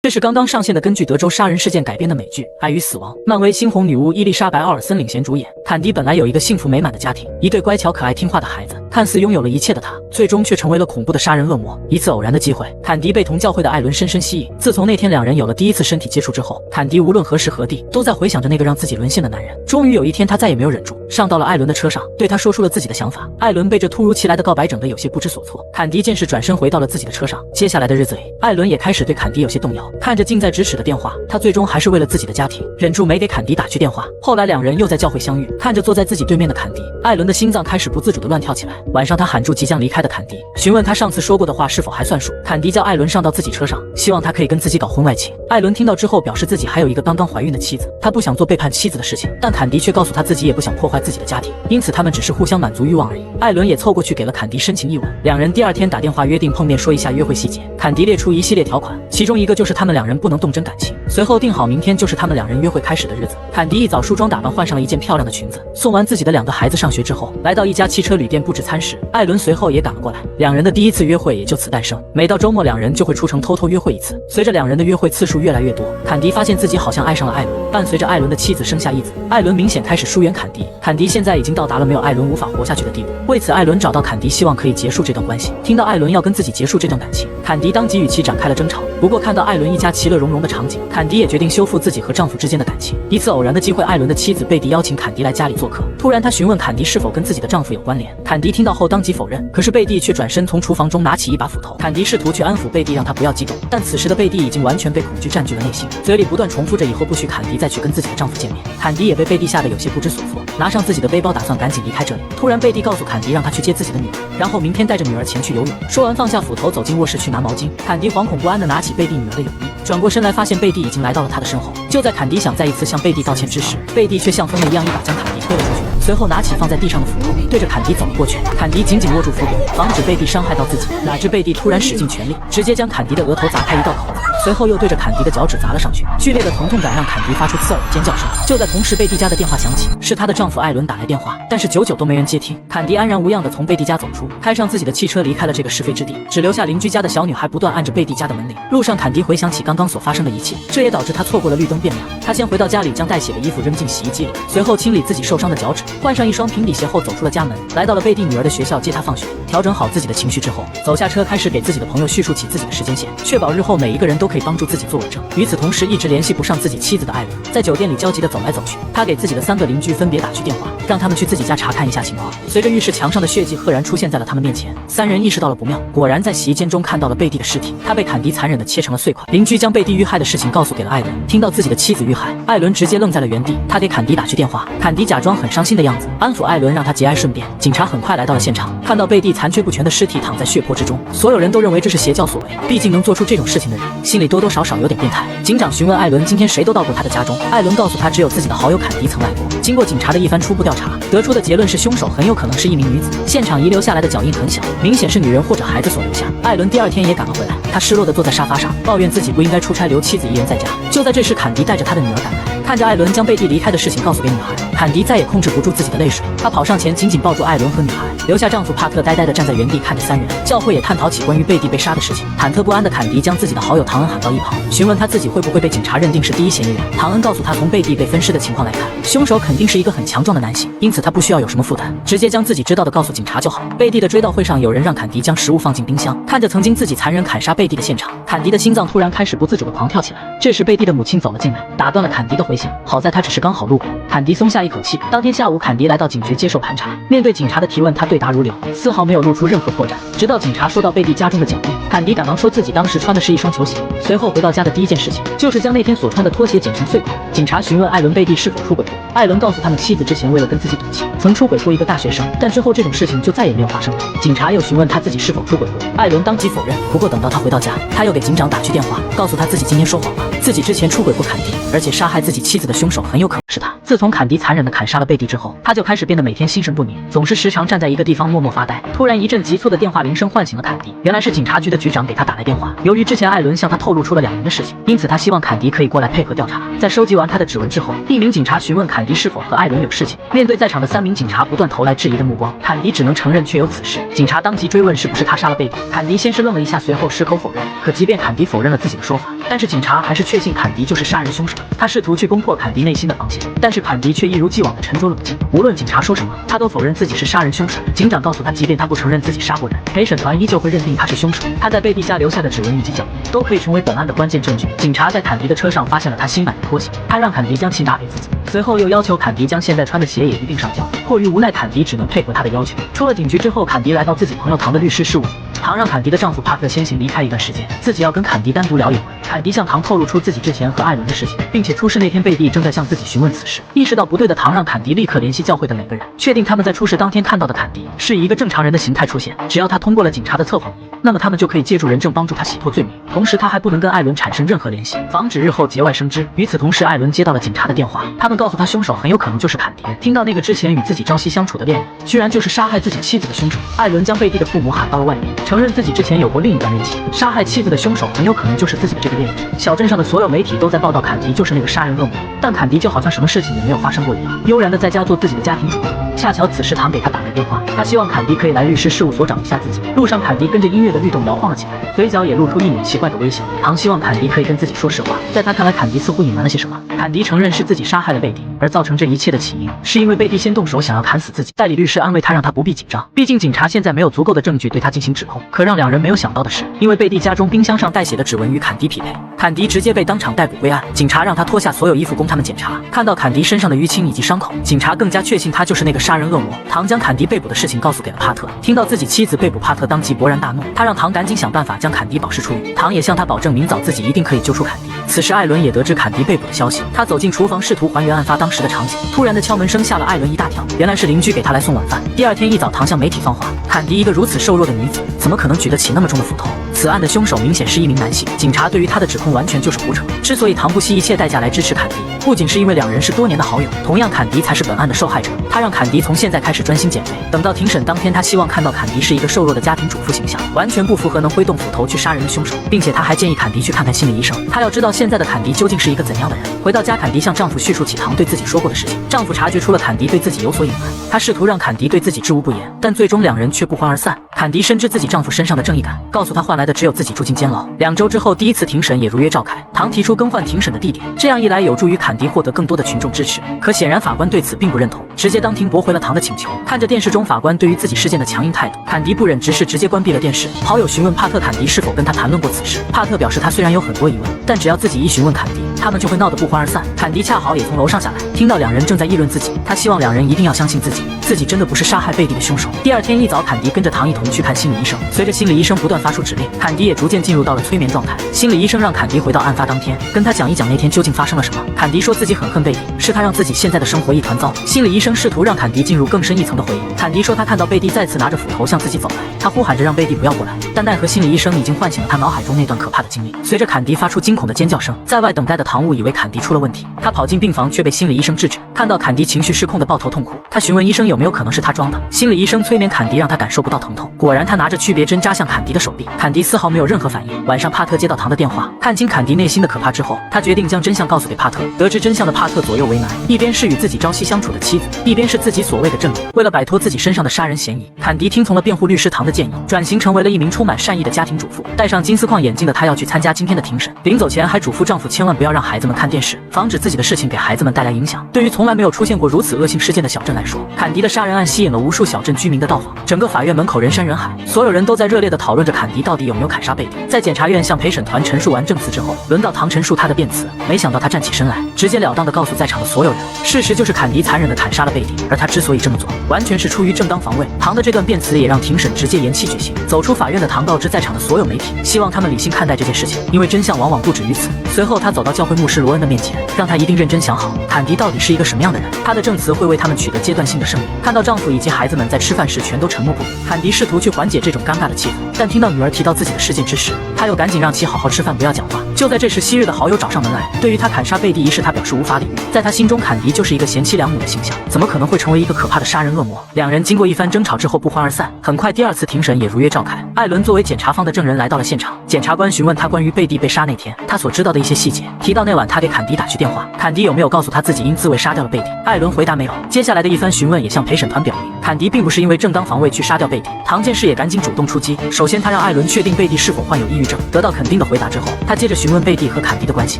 这是刚刚上线的根据德州杀人事件改编的美剧《爱与死亡》，漫威猩红女巫伊丽莎白·奥尔森领衔主演。坎迪本来有一个幸福美满的家庭，一对乖巧可爱听话的孩子，看似拥有了一切的他，最终却成为了恐怖的杀人恶魔。一次偶然的机会，坎迪被同教会的艾伦深深吸引。自从那天两人有了第一次身体接触之后，坎迪无论何时何地都在回想着那个让自己沦陷的男人。终于有一天，他再也没有忍住，上到了艾伦的车上，对他说出了自己的想法。艾伦被这突如其来的告白整得有些不知所措。坎迪见势转身回到了自己的车上。接下来的日子里，艾伦也开始对坎迪有些动摇。看着近在咫尺的电话，他最终还是为了自己的家庭，忍住没给坎迪打去电话。后来两人又在教会相遇，看着坐在自己对面的坎迪，艾伦的心脏开始不自主地乱跳起来。晚上他喊住即将离开的坎迪，询问他上次说过的话是否还算数。坎迪叫艾伦上到自己车上，希望他可以跟自己搞婚外情。艾伦听到之后表示自己还有一个刚刚怀孕的妻子，他不想做背叛妻子的事情，但坎迪却告诉他自己也不想破坏自己的家庭，因此他们只是互相满足欲望而已。艾伦也凑过去给了坎迪深情一吻，两人第二天打电话约定碰面说一下约会细节。坎迪列出一系列条款，其中一个就是他们两人不能动真感情。随后定好明天就是他们两人约会开始的日子。坎迪一早梳妆打扮，换上了一件漂亮的裙子，送完自己的两个孩子上学之后，来到一家汽车旅店布置餐食。艾伦随后也赶了过来，两人的第一次约会也就此诞生。每到周末，两人就会出城偷偷约会一次。随着两人的约会次数越来越多，坎迪发现自己好像爱上了艾伦。伴随着艾伦的妻子生下一子，艾伦明显开始疏远坎迪。坎迪现在已经到达了没有艾伦无法活下去的地步。为此，艾伦找到坎迪，希望可以结束这段关系。听到艾伦要跟自己结束这段感情，坎迪当即与其展开了争吵。不过看到艾伦一家其乐融融的场景，坎迪也决定修复自己和丈夫之间的感情。一次偶然的机会，艾伦的妻子贝蒂邀请坎迪来家里做客。突然，她询问坎迪是否跟自己的丈夫有关联。坎迪听到后当即否认，可是贝蒂却转身从厨房中拿起一把斧头。坎迪试图去安抚贝蒂，让她不要激动，但此时的贝蒂已经完全被恐惧占据了内心，嘴里不断重复着以后不许坎迪再去跟自己的丈夫见面。坎迪也被贝蒂吓得有些不知所措，拿上自己的背包打算赶紧离开这里。突然贝蒂告诉坎迪让他去接自己的女儿，然后明天带着女儿前去游泳。说完放下斧头走进卧室去拿毛巾。坎迪惶恐不安地拿起贝蒂女儿的泳衣，转过身来发现贝蒂已经来到了他的身后。就在坎迪想再一次向贝蒂道歉之时，贝蒂却像疯了一样一把将坎迪推了出去，随后拿起放在地上的斧头对着坎迪走了过去。坎迪紧紧握住斧柄，防止贝蒂伤害到自己。哪知贝蒂突然使尽全力，直接将坎迪的额头砸开一道口子，随后又对着坎迪的脚趾砸了上去。剧烈的疼痛感让坎迪发出刺耳的尖叫声。就在同时，贝蒂家的电话响起，是她的丈夫艾伦打来电话，但是久久都没人接听。坎迪安然无恙地从贝蒂家走出，开上自己的汽车离开了这个是非之地，只留下邻居家的小女孩不断按着贝蒂家的门铃。路上，坎迪回想起刚刚所发生的一切，这也导致他错过了绿灯变亮。他先回到家里，将带血的衣服扔进洗衣机里，随后清理自己受伤的脚趾，换上一双平底鞋后走出了家门，来到了贝蒂女儿的学校接她放学。调整好自己的情绪之后，走下车开始给自己的朋友叙述起自己的时间线，确保日后每一个人都可以帮助自己做伪证。与此同时，一直联系不上自己妻子的艾伦在酒店里焦急地走来走去。他给自己的3个邻居分别打去电话，让他们去自己家查看一下情况。随着浴室墙上的血迹赫然出现在了他们面前，3人意识到了不妙，果然在洗衣间中看到了贝蒂的尸体，他被坎迪残忍地切成了碎块。邻居将贝蒂遇害的事情告诉给了艾伦，听到自己的妻子遇害，艾伦直接愣在了原地。他给坎迪打去电话，坎迪假装很伤心的样子，安抚艾伦让他节哀顺变。警察很快来到了现场，看到贝蒂残缺不全的尸体躺在血泊之中，所有人都认为这是邪教所为，毕竟能做出这种事情的人，心里多多少少有点变态。警长询问艾伦今天谁都到过他的家中，艾伦告诉他只有自己的好友坎迪曾来过。经过警察的一番初步调查，得出的结论是凶手很有可能是一名女子，现场遗留下来的脚印很小，明显是女人或者孩子所留下。艾伦第二天也赶了回来，他失落地坐在沙发上，抱怨自己不应该出差留妻子一人在家。就在这时，坎迪带着他的女儿赶来，看着艾伦将贝蒂离开的事情告诉给女孩，坎迪再也控制不住自己的泪水，她跑上前紧紧抱住艾伦和女孩，留下丈夫帕特呆呆地站在原地看着3人。教会也探讨起关于贝蒂被杀的事情，忐忑不安的坎迪将自己的好友唐恩喊到一旁，询问他自己会不会被警察认定是第一嫌疑人。唐恩告诉他，从贝蒂被分尸的情况来看，凶手肯定是一个很强壮的男性，因此他不需要有什么负担，直接将自己知道的告诉警察就好。贝蒂的追悼会上，有人让坎迪将食物放进冰箱，看着曾经自己残忍砍杀贝蒂的现场，坎迪的心脏突然开始不自主地狂跳起来。这时贝蒂的母亲走了进来，打断了坎迪的回想，好在他只是刚好路过。坎迪松下一口气。当天下午，坎迪来到警局接受盘查，面对警察的提问，他对答如流，丝毫没有露出任何破绽。直到警察说到贝蒂家中的脚印，坎迪赶忙说自己当时穿的是一双球鞋。随后回到家的第一件事情就是将那天所穿的拖鞋剪成碎块。警察询问艾伦贝蒂是否出轨过，艾伦告诉他们妻子之前为了跟自己赌气，曾出轨过一个大学生，但之后这种事情就再也没有发生过。警察又询问他自己是否出轨过，艾伦当即否认。不过等到他回到家，他又给警长打去电话，告诉他自己今天说谎了，自自己之前出轨过坎迪，而且杀害自己妻子的凶手很有可能是他。自从坎迪残忍地砍杀了贝蒂之后，他就开始变得每天心神不宁，总是时常站在一个地方默默发呆。突然一阵急促的电话铃声唤醒了坎迪，原来是警察局的局长给他打来电话。由于之前艾伦向他透露出了2人的事情，因此他希望坎迪可以过来配合调查。在收集完他的指纹之后，一名警察询问坎迪是否和艾伦有事情。面对在场的3名警察不断投来质疑的目光，坎迪只能承认确有此事。警察当即追问是不是他杀了贝蒂，坎迪先是愣了一下，随后矢口否认。可即便坎迪否认了自己的说法，但是警察还是确信坎迪就是杀人凶手。他试图去攻破坎迪内心的防线，但是坎迪却一如既往的沉着冷静，无论警察说什么，他都否认自己是杀人凶手。警长告诉他，即便他不承认自己杀过人，陪审团依旧会认定他是凶手。他在贝蒂家留下的指纹以及脚印都可以成为本案的关键证据。警察在坎迪的车上发现了他新买的拖鞋，他让坎迪将其拿给自己，随后又要求坎迪将现在穿的鞋也一并上交。迫于无奈，坎迪只能配合他的要求。出了警局之后，坎迪来到自己朋友唐的律师事务所。唐让坎迪的丈夫帕特先行离开一段时间，自己要跟坎迪单独聊一会儿。坎迪向唐透露出自己之前和艾伦的事情，并且出事那天贝蒂正在向自己询问此事。意识到不对的唐让坎迪立刻联系教会的每个人，确定他们在出事当天看到的坎迪是以一个正常人的形态出现。只要他通过了警察的测谎仪，那么他们就可以借助人证帮助他洗脱罪名。同时他还不能跟艾伦产生任何联系，防止日后节外生枝。与此同时，艾伦接到了警察的电话，他们告诉他凶手很有可能就是坎迪。听到那个之前与自己朝夕相处的恋人居然就是杀害自己妻子的凶手，艾伦将贝蒂的父母喊到了外面，承认自己之前有过另一段恋情，杀害妻子的凶手很有可能就是自己的这个恋人。小镇上的所有媒体都在报道坎迪就是那个杀人恶魔，但坎迪就好像什么事情也没有发生过一样，悠然的在家做自己的家庭主妇。恰巧此时唐给他打来电话，他希望坎迪可以来律师事务所找一下自己。路上坎迪跟着音乐的律动摇晃了起来，嘴角也露出一抹奇怪的微笑。唐希望坎迪可以跟自己说实话，在他看来坎迪似乎隐瞒了些什么。坎迪承认是自己杀害了贝蒂，而造成这一切的起因是因为贝蒂先动手想要砍死自己。代理律师安慰他，让他不必紧张，毕竟警察现在没有足够的证据对他进行指控。可让两人没有想到的是，因为贝蒂家中冰箱上带血的指纹与坎迪匹配，坎迪直接被当场逮捕归案。警察让他脱下所有衣服供他们检查，看到坎迪身上的淤青以及伤口，警察更加确信他就是那个杀人恶魔。唐将坎迪被捕的事情告诉给了帕特，听到自己妻子被捕，帕特当即勃然大怒，他让唐赶紧想办法将坎迪保释出狱。唐也向他保证明早自己一定可以救出坎迪。此时艾伦也得知坎迪被捕的消息，他走进厨房试图还原案发当时的场景，突然的敲门声吓了艾伦一大跳，原来是邻居给他来送晚饭。第二天一早，唐向媒体放话，坎迪一个如此瘦弱的女子，怎么可能举得起那么重的斧头？此案的凶手明显是一名男性，警察对于他的指控完全就是胡扯。之所以唐不惜一切代价来支持坎迪，不仅是因为两人是多年的好友，同样坎迪才是本案的受害者。他让坎迪从现在开始专心减肥，等到庭审当天，他希望看到坎迪是一个瘦弱的家庭主妇形象，完全不符合能挥动斧头去杀人的凶手，并且他还建议坎迪去看看心理医生，他要知道现在的坎迪究竟是一个怎样的人。回到家，坎迪向丈夫叙述起唐对自己说过的事情，丈夫察觉出了坎迪对自己有所隐瞒，他试图让坎迪对自己知无不言，但最终两人却不欢而散。坎迪深知自己丈夫身上的正义感，告诉他换来的只有自己住进监牢。2周之后，第一次庭审也如约召开，唐提出更换庭审的地点，这样一来有助于坎迪获得更多的群众支持。可显然法官对此并不认同，直接当庭驳回了唐的请求。看着电视中法官对于自己事件的强硬态度，坎迪不忍直视，直接关闭了电视。好友询问帕特坎迪是否跟他谈论过此事，帕特表示他虽然有很多疑问，但只要自己一询问坎迪，他们就会闹得不欢而散。坎迪恰好也从楼上下来，听到两人正在议论自己，他希望两人一定要相信自己，自己真的不是杀害贝蒂的凶手。第二天一早，坎迪跟着唐一同去看心理医生。随着心理医生不断发出指令，坎迪也逐渐进入到了催眠状态。心理医生让坎迪回到案发当天，跟他讲一讲那天究竟发生了什么。坎迪说自己很恨贝蒂，是他让自己现在的生活一团糟。心理医生试图让坎迪进入更深一层的回忆。坎迪说他看到贝蒂再次拿着斧头向自己走来，他呼喊着让贝蒂不要过来，但奈何心理医生已经唤醒了他脑海中那段可怕的经历。随着坎迪发出惊恐的尖叫声，在外等待的唐误以为坎迪出了问题，他跑进病房却被心理医生制止。看到坎迪情绪失控的抱头痛哭，他询问医生有没有可能是他装的。心理医生催眠坎迪，让他感受不到疼痛。果然，他拿着区别针扎向坎迪的手臂，坎迪丝毫没有任何反应。晚上，帕特接到唐的电话，看清坎迪内心的可怕之后，他决定将真相告诉给帕特。得知真相的帕特左右为难，一边是与自己朝夕相处的妻子，一边是自己所谓的正义。为了摆脱自己身上的杀人嫌疑，坎迪听从了辩护律师唐的建议，转型成为了一名充满善意的家庭主妇。戴上金丝框眼镜的她要去参加今天的庭审，临走前还嘱咐丈夫千万不要让孩子们看电视，防止自己的事情给孩子们带来影响。对于从来没有出现过如此恶性事件的小镇来说，坎迪的杀人案吸引了无数小镇居民的到访，整个法院门口人山人海，所有人都在热烈地讨论着坎迪到底有没有砍杀贝蒂。在检察院向陪审团陈述完证词之后，轮到唐陈述他的辩词。没想到他站起身来，直截了当地告诉在场的所有人，事实就是坎迪残忍地砍杀了贝蒂，而他之所以这么做，完全是出于正当防卫。唐的这段辩词也让庭审直接延期举行。走出法院的唐告知在场的所有媒体，希望他们理性看待这件事情，因为真相往往不止于此。随后他走到教会牧师罗恩的面前，让他一定认真想好，坎迪到底是一个什么样的人，他的证词会为他们取得阶段性的胜利。看到丈夫以及孩子们在吃饭时全都沉默不语，坎迪试图去缓解这种尴尬的气氛，但听到女儿提到自己的事件之时，他又赶紧让其好好吃饭，不要讲话。就在这时，昔日的好友找上门来，对于他砍杀贝蒂一事，他表示无法理喻。在他心中，坎迪就是一个贤妻良母的形象，怎么可能会成为一个可怕的杀人恶魔？两人经过一番争吵之后不欢而散。很快，第二次庭审也如约召开。艾伦作为检察方的证人来到了现场，检察官询问他关于贝蒂被杀那天他所知道的一些细节，提到那晚他给坎迪打去电话，坎迪有没有告诉他自己因自卫杀掉了贝蒂？艾伦回答没有。接下来的一番询问也向陪审团表明，坎迪并不是因为正当防卫去杀掉贝蒂。唐建士也赶紧主动出击，首先他让艾伦确定贝蒂是否患有抑郁症，得到肯定的回答之后，他接着询问贝蒂和坎迪的关系，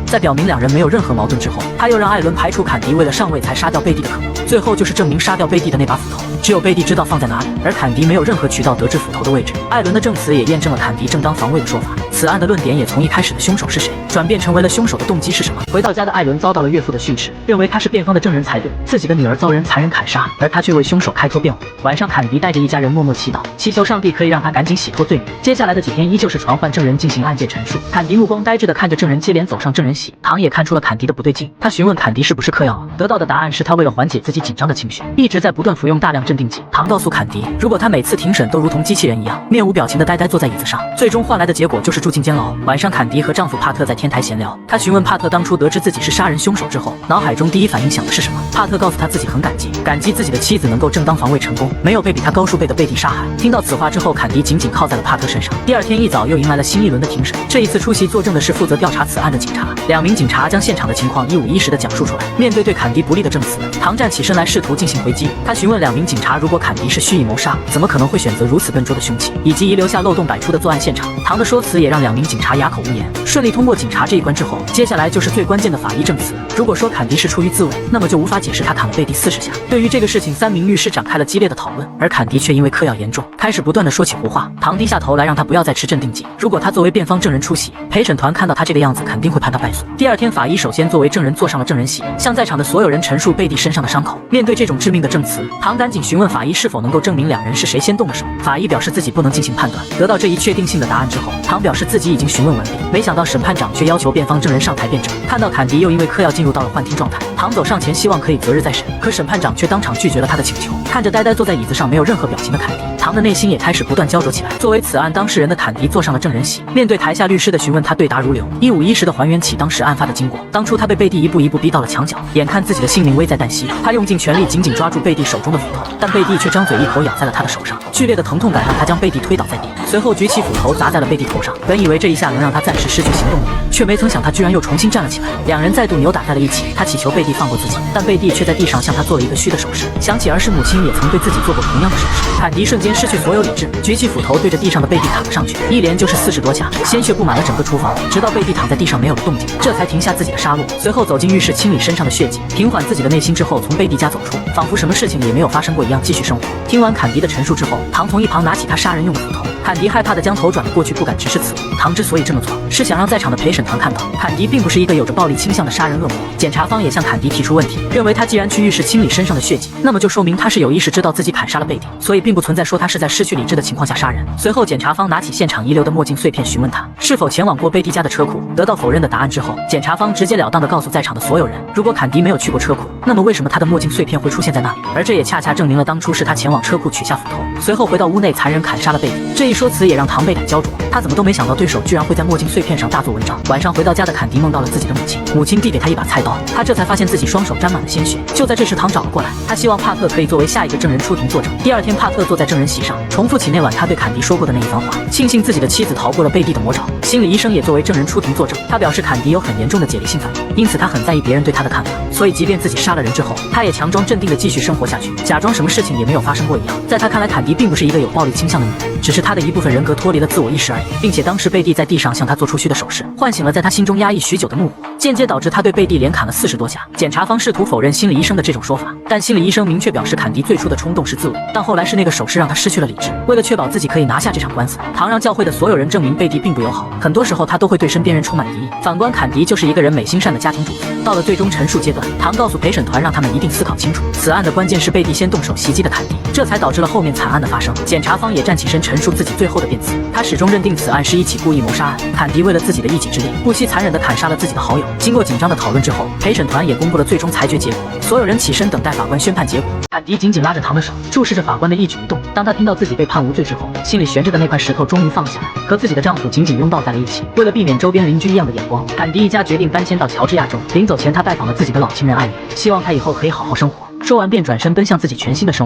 在表明两人没有任何矛盾之后，他又让艾伦排除坎迪为了上位才杀掉贝蒂的可能，最后就是证明杀掉贝蒂的那把斧头只有贝蒂知道放在哪里，而坎迪没有任何渠道得知斧头的位置。艾伦的证词也验证了坎迪正当防卫的说法。此案的论点也从一开始的凶手是谁，转变成为了凶手的动机是什么。回到家的艾伦遭到了岳父的训斥，认为他是辩方的证人才对，自己的女儿遭人残忍砍杀，而他却为凶手开脱辩护。晚上，坎迪带着一家人默默祈祷，祈求上帝可以让他赶紧洗脱罪名。接下来的几天依旧是传唤证人进行案件陈述。坎迪目光呆滞地看着证人接连走上证人席，唐也看出了坎迪的不对劲，他询问坎迪是不是嗑药，得到的答案是他为了缓解自己紧张的情绪，一直在不断服用大量镇定剂。唐告诉坎迪，如果他每次庭审都如同机器人一样，面无表情地呆呆坐在椅子上，最终换来的结果就是住进监牢。晚上，坎迪和丈夫帕特在天台闲聊，他询问帕特当初得知自己是杀人凶手之后，脑海中第一反应想的是什么。帕特告诉他自己很感激自己的妻子能够正当防卫成功，没有被比他高数倍的贝蒂杀害。听到此话之后，坎迪紧紧靠在了帕特身上。第二天一早又迎来了新一轮的庭审，这一次出席作证的是负责调查此案的警察。2名警察将现场的情况一五一十地讲述出来。面对坎迪不利的证词，唐站起身来试图进行回击。他询问2名警察，如果坎迪是蓄意谋杀，怎么可能会选择如此笨拙的凶器，以及遗留下漏洞百出的作案现场。唐的说辞也让2名警察哑口无言。顺利通过警察这一关之后，接下来就是最关键的法医证词。如果说坎迪是出于自卫，那么就无法解释他砍了贝蒂40下。对于这个事情，3名律师展开了激烈的讨论，而坎迪却因为嗑药严重，开始不断地说起胡话。唐低下头来让他不要再吃镇定剂，如果他作为辩方证人出席，陪审团看到他这个样子，肯定会判他败诉。第二天，法医首先作为证人坐上了证人席，向在场的所有人陈述贝蒂身上的伤口。面对这种致命的证词，唐赶紧询问法医是否能够证明2人是谁先动的手。法医表示自己不能进行判断。得到这一确定性的答案之后，唐表示自己已经询问完毕，没想到审判长却要求辩方证人上台辩证。看到坎迪又因为嗑药进入到了幻听状态，唐走上前希望可以择日再审，可审判长却当场拒绝了他的请求。看着呆呆坐在椅子上没有任何表情的坎迪，唐的内心也开始不断焦灼起来。作为此案当事人的坎迪坐上了证人席，面对台下律师的询问，他对答如流，一五一十地还原起当时案发的经过。当初他被贝蒂一步一步逼到了墙角，眼看自己的性命危在旦夕，他用尽全力紧紧抓住贝蒂手中的斧头，但贝蒂却张嘴一口咬在了他的手上。剧烈的疼痛感让他将贝蒂推倒在地，随后举起斧头砸在了贝蒂头上。本以为这一下能让他暂时失去行动力，却没曾想他居然又重新站了起来。2人再度扭打在了一起，他祈求贝蒂放过自己，但贝蒂却在地上向他做了一个虚的手势，想起儿时母亲也曾对自己做过同样的手势。坎迪瞬间失去所有理智，举起斧头对着地上的贝蒂砍了上去，一连就是40多下，鲜血布满了整个厨房，直到贝蒂躺在地上没有了动静，这才停下自己的杀戮。随后走进浴室清理身上的血迹，平缓自己的内心之后，从贝蒂家走出，仿佛什么事情也没有发生过一样，继续生活。听完坎迪的陈述之后，唐从一旁拿起他杀人用的斧头，坎迪害怕地将头转了过去，不敢直视此物。唐之所以这么做，是想让在场的陪审团看到，坎迪并不是一个有着暴力倾向的杀人恶魔。检察方也向坎迪提出问题，认为他既然去浴室清理身上的血迹，那么就说明他是有意识知道自己砍杀了贝蒂，所以并不存在说他是在失去理智的情况下杀人。随后，检察方拿起现场遗留的墨镜碎片询问他是否前往过贝蒂家的车库，得到否认的答案之后，检察方直截了当地告诉在场的所有人，如果坎迪没有去过车库，那么为什么他的墨镜碎片会出现在那里？而这也恰恰证明了当初是他前往车库取下斧头，随后回到屋内残忍砍杀了贝蒂。这一说辞也让唐倍感焦灼，他怎么都没想到对手居然会在墨镜碎片上大做文章。晚上回到家的坎迪梦到了自己的母亲，母亲递给他一把菜刀，他这才发现自己双手沾满了鲜血。就在这时，唐找了过来，他希望帕特可以作为下一个证人出庭作证。第二天，帕特坐在证人席上，重复起那晚他对坎迪说过的那一番话，庆幸自己的妻子逃过了贝蒂的魔爪。心理医生也作为证人出庭作证，他表示坎迪有很严重的解离性反应，因此他很在意别人对他的看法，所以即便自己杀了人之后，他也强装镇定地继续生活下去，假装什么事情也没有发生过一样。在他看来，坎迪并不是一个有暴力倾向的女人，只是他的一部分人格脱离了自我意识而已，并且当时贝蒂在地上向他做出虚的手势，唤醒了在他心中压抑许久的怒火，间接导致他对贝蒂连砍了40多下。检察方试图否认心理医生的这种说法，但心理医生明确表示坎迪最初的冲动是自卫，但后来是那个手势让他失去了理智。为了确保自己可以拿下这场官司，唐让教会的所有人证明贝蒂并不友好，很多时候他都会对身边人充满敌意。反观坎迪就是一个人美心善的家庭主妇。到了最终陈述阶段，唐告诉陪审团让他们一定思考清楚，此案的关键是贝蒂先动手袭击的坎迪。这才导致了后面惨案的发生。检察方也站起身陈述自己最后的辩词，他始终认定此案是一起故意谋杀案。坎迪为了自己的一己之力，不惜残忍地砍杀了自己的好友。经过紧张的讨论之后，陪审团也公布了最终裁决结果。所有人起身等待法官宣判结果。坎迪紧紧拉着唐的手，注视着法官的一举一动。当他听到自己被判无罪之后，心里悬着的那块石头终于放下来，和自己的丈夫紧紧拥抱在了一起。为了避免周边邻居异样的眼光，坎迪一家决定搬迁到乔治亚州。临走前，他拜访了自己的老情人艾米，希望他以后可以好好生活。说完便转身奔向自己全新的生活。